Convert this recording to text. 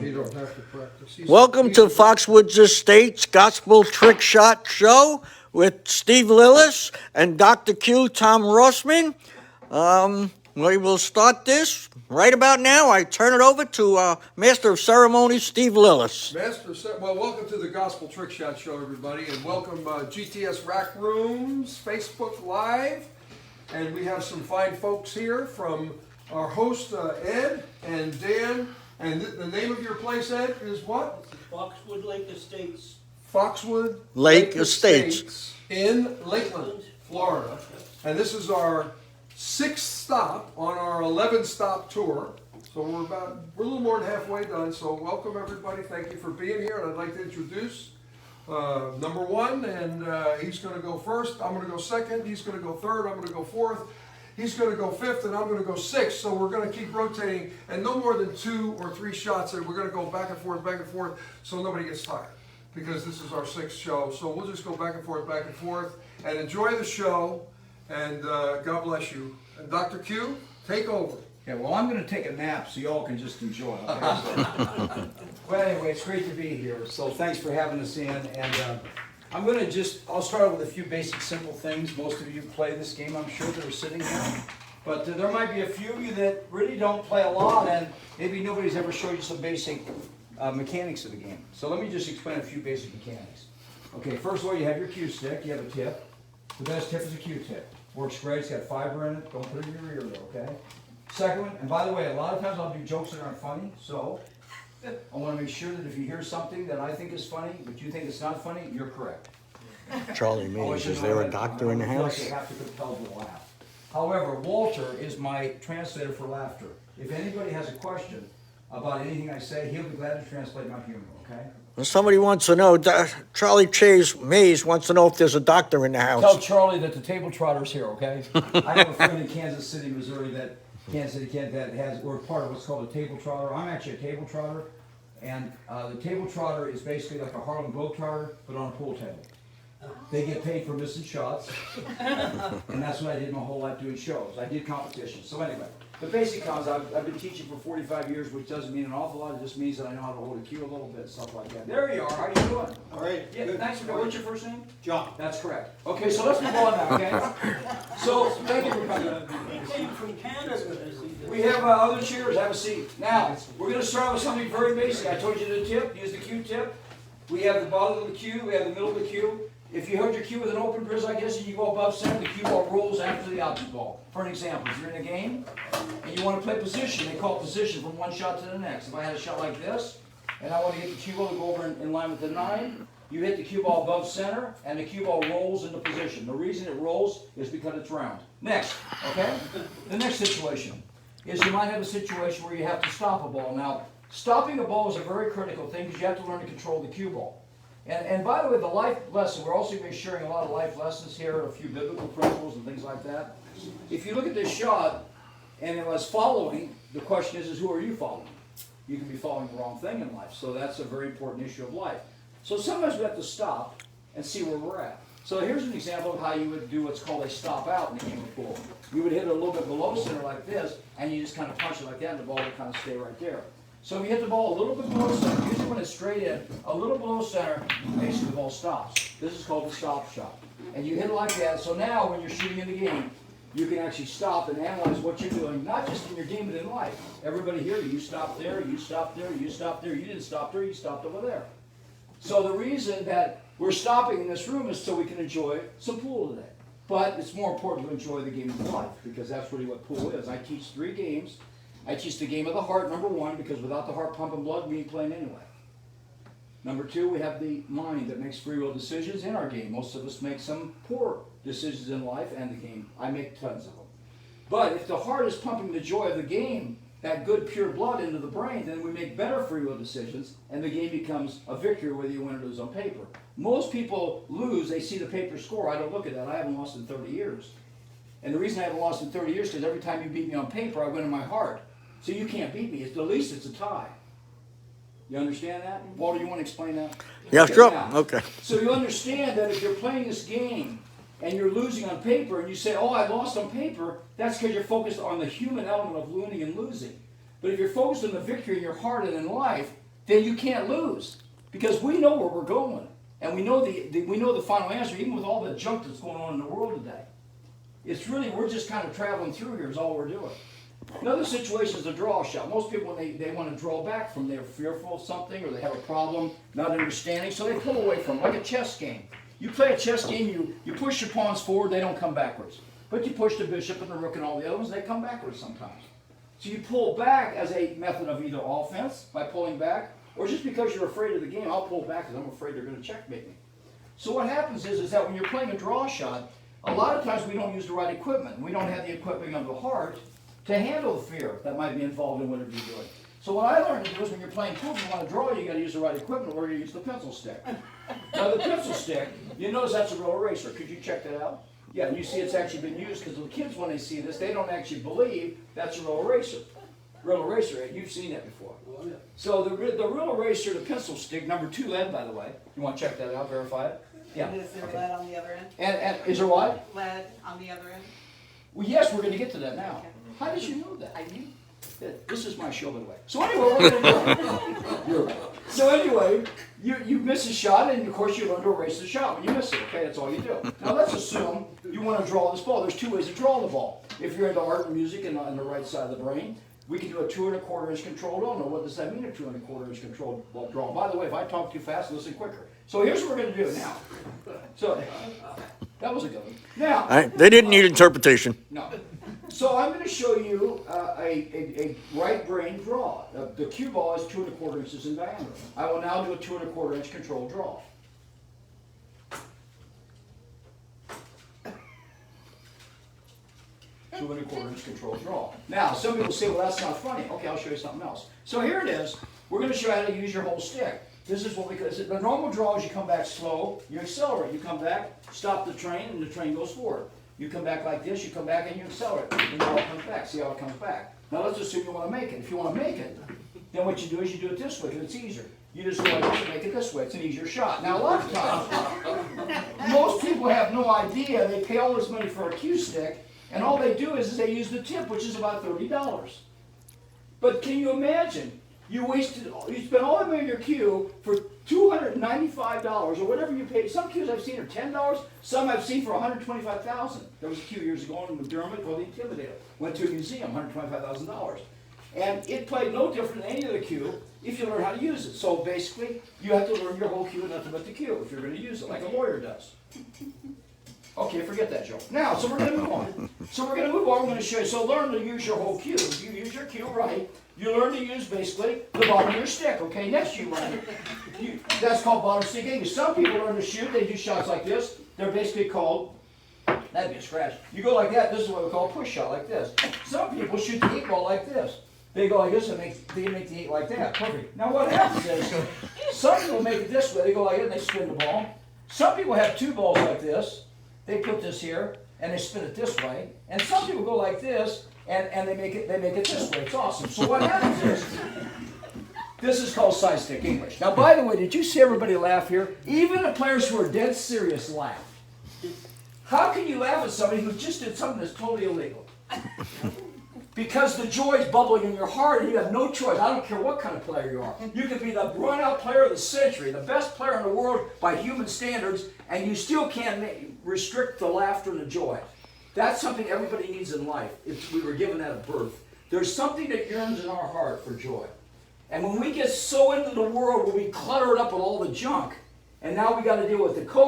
You don't have to practice. Welcome to Foxwood Estates Gospel Trick Shot Show with Steve Lillis and Dr. Q, Tom Rossman. We will start this right about now. I turn it over to Master of Ceremonies, Steve Lillis. Well, welcome to the Gospel Trick Shot Show, everybody, and welcome GTS Rack Rooms, Facebook Live, and we have some fine folks here from our host, Ed and Dan. And the name of your place, Ed, is what? Foxwood Lake Estates. Foxwood Lake Estates in Lakeland, Florida. And this is our 6th stop on our 11-stop tour. So we're a little more than halfway done. So welcome, everybody. Thank you for being here. And I'd like to introduce number 1, and he's going to go first. I'm going to go second. He's going to go third. I'm going to go fourth. He's going to go 5th, and I'm going to go 6th. So we're going to keep rotating, and no more than 2 or 3 shots. And we're going to go back and forth, so nobody gets tired, because this is our 6th show. So we'll just go back and forth, and enjoy the show. And God bless you. And Dr. Q, take over. Yeah, well, I'm going to take a nap so y'all can just enjoy. Okay? Well, anyway, it's great to be here. So thanks for having us in. And I'll start out with a few basic, simple things. Most of you play this game, I'm sure, that are sitting here. But there might be a few of you that really don't play a lot, and maybe nobody's ever showed you some basic mechanics of the game. So let me just explain a few basic mechanics. Okay, first of all, you have your cue stick. You have a tip. The best tip is a cue tip. Works great. It's got fiber in it. Don't put it in your ear, though, okay? Second one, and by the way, a lot of times I'll do jokes that aren't funny, so I want to make sure that if you hear something that I think is funny, but you think it's not funny, you're correct. Charlie Mays, is there a doctor in the house? I have to compel to laugh. However, Walter is my translator for laughter. If anybody has a question about anything I say, he'll be glad to translate my humor, okay? Well, somebody wants to know, Charlie Mays wants to know if there's a doctor in the house. Tell Charlie that the table trotter's here, okay? I have a friend in Kansas City, Missouri, that we're part of what's called a table trotter. I'm actually a table trotter, and the table trotter is basically like a Harlem Globetrotter, but on a pool table. They get paid for missing shots, and that's what I did my whole life, doing shows. I did competitions. So anyway, the basic cons, I've been teaching for 45 years, which doesn't mean an awful lot. It just means that I know how to hold a cue a little bit, stuff like that. There you are. How you doing? All right. Yeah, Good. thanks for what's your first name? John. That's correct. Okay, so let's move on now, okay? So, thank you for coming. He came from Canada. We have other cheers. Have a seat. Now, we're going to start with something very basic. I told you the tip. Use the cue tip. We have the bottom of the cue. We have the middle of the cue. If you hold your cue with an open prism, I guess, and you go above center, the cue ball rolls after the object ball. For an example, if you're in a game and you want to play position, they call it position from one shot to the next. If I had a shot like this, and I want to get the cue ball to go over in line with the 9, you hit the cue ball above center, and the cue ball rolls into position. The reason it rolls is because it's round. Next, okay? The next situation is you might have a situation where you have to stop a ball. Now, stopping a ball is a very critical thing because you have to learn to control the cue ball. And by the way, the life lesson, we're also going to be sharing a lot of life lessons here, a few biblical principles and things like that. If you look at this shot, and it was following, the question is who are you following? You can be following the wrong thing in life. So that's a very important issue of life. So sometimes we have to stop and see where we're at. So here's an example of how you would do what's called a stop out in the game of pool. You would hit it a little bit below center like this, and you just kind of punch it like that, and the ball would kind of stay right there. So if you hit the ball a little bit below center, usually when it's straight in, a little below center, basically the ball stops. This is called the stop shot. And you hit it like that, so now when you're shooting in the game, you can actually stop and analyze what you're doing, not just in your game, but in life. Everybody here, you stopped there, you stopped there, you stopped there, you didn't stop there, you stopped over there. So the reason that we're stopping in this room is so we can enjoy some pool today. But it's more important to enjoy the game of life, because that's really what pool is. I teach 3 games. I teach the game of the heart, number 1, because without the heart pumping blood, we ain't playing anyway. Number 2, we have the mind that makes free will decisions in our game. Most of us make some poor decisions in life and the game. I make tons of them. But if the heart is pumping the joy of the game, that good pure blood into the brain, then we make better free will decisions, and the game becomes a victory whether you win or lose on paper. Most people lose, they see the paper score. I don't look at that. I haven't lost in 30 years. And the reason I haven't lost in 30 years is because every time you beat me on paper, I win in my heart. So you can't beat me. At the least, it's a tie. You understand that? Walter, you want to explain that? Yeah, Okay, sure. now, Okay. So you understand that if you're playing this game and you're losing on paper and you say, oh, I lost on paper, that's because you're focused on the human element of winning and losing. But if you're focused on the victory in your heart and in life, then you can't lose. Because we know where we're going. And we know the final answer, even with all the junk that's going on in the world today. It's really, we're just kind of traveling through here is all we're doing. Another situation is the draw shot. Most people, when they want to draw back from, they're fearful of something or they have a problem, not understanding, so they pull away from it, like a chess game. You play a chess game, you push your pawns forward, they don't come backwards. But you push the bishop and the rook and all the other ones, they come backwards sometimes. So you pull back as a method of either offense, by pulling back, or just because you're afraid of the game, I'll pull back because I'm afraid they're going to checkmate me. So what happens is that when you're playing a draw shot, a lot of times we don't use the right equipment. We don't have the equipping of the heart to handle the fear that might be involved in whatever you're doing. So what I learned to do is when you're playing pool, if you want to draw, you got to use the right equipment, or you use the pencil stick. Now the pencil stick, you notice that's a real eraser. Could you check that out? Yeah, and you see it's actually been used because the kids, when they see this, they don't actually believe that's a real eraser. Real eraser, you've seen that before. So the real eraser, the pencil stick, number 2 lead, by the way. You want to check that out, verify it? Yeah. And is there lead on the other end? And is there what? Lead on the other end? Well, yes, we're going to get to that now. How did you know that? I knew. This is my show, by the way. So anyway, we're going to do it. So anyway, you miss a shot, and of course you learn to erase the shot when you miss it. Okay, that's all you do. Now let's assume you want to draw this ball. There's 2 ways to draw the ball. If you're into art and music and on the right side of the brain, we can do a 2 1/4 inch control draw. Now, what does that mean, a 2 1/4 inch control draw? By the way, if I talk too fast, listen quicker. So here's what we're going to do now. So that was a good one. Now, They didn't need interpretation. no. So I'm going to show you a right brain draw. The cue ball is 2 1/4 inches in diameter. I will now do a 2 1/4 inch control draw. Two 1/4 inch control draw. Now, some people say, well, that's not funny. Okay, I'll show you something else. So here it is. We're going to show you how to use your whole stick. This is what we call, the normal draw is you come back slow, you accelerate. You come back, stop the train, and the train goes forward. You come back like this, you come back and you accelerate. And it all comes back. See how it comes back? Now let's assume you want to make it. If you want to make it, then what you do is you do it this way because it's easier. You just go like this and make it this way. It's an easier shot. Now a lot of times, most people have no idea. They pay all this money for a cue stick, and all they do is they use the tip, which is about $30. But can you imagine? You spent all the money on your cue for $295 or whatever you paid. Some cues I've seen are $10. Some I've seen for $125,000. There was a cue years ago in Dermot called the Intimidator. Went to a museum, $125,000. And it played no different than any other cue if you learn how to use it. So basically, you have to learn your whole cue and nothing but the cue if you're going to use it, like a lawyer does. Okay, forget that joke. Now, so we're going to move on. We're going to show you. So learn to use your whole cue. If you use your cue right, you learn to use basically the bottom of your stick. Okay, next you learn. That's called bottom stick English. Some people learn to shoot. They do shots like this. They're basically called, that'd be a scratch. You go like that. This is what we call a push shot, like this. Some people shoot the 8 ball like this. They go like this and they make the 8 like that. Perfect. Now what happens is, some people make it this way. They go like it and they spin the ball. Some people have 2 balls like this. They put this here and they spin it this way. And some people go like this and they make it this way. It's awesome. So what happens is, this is called side stick English. Now, by the way, did you see everybody laugh here? Even the players who are dead serious laughed. How can you laugh at somebody who just did something that's totally illegal? Because the joy is bubbling in your heart and you have no choice. I don't care what kind of player you are. You could be the run-out player of the century, the best player in the world by human standards, and you still can't restrict the laughter and the joy. That's something everybody needs in life. We were given that at birth. There's something that yearns in our heart for joy. And when we get so into the world where we clutter it up with all the junk, and now we got to deal with the COVID,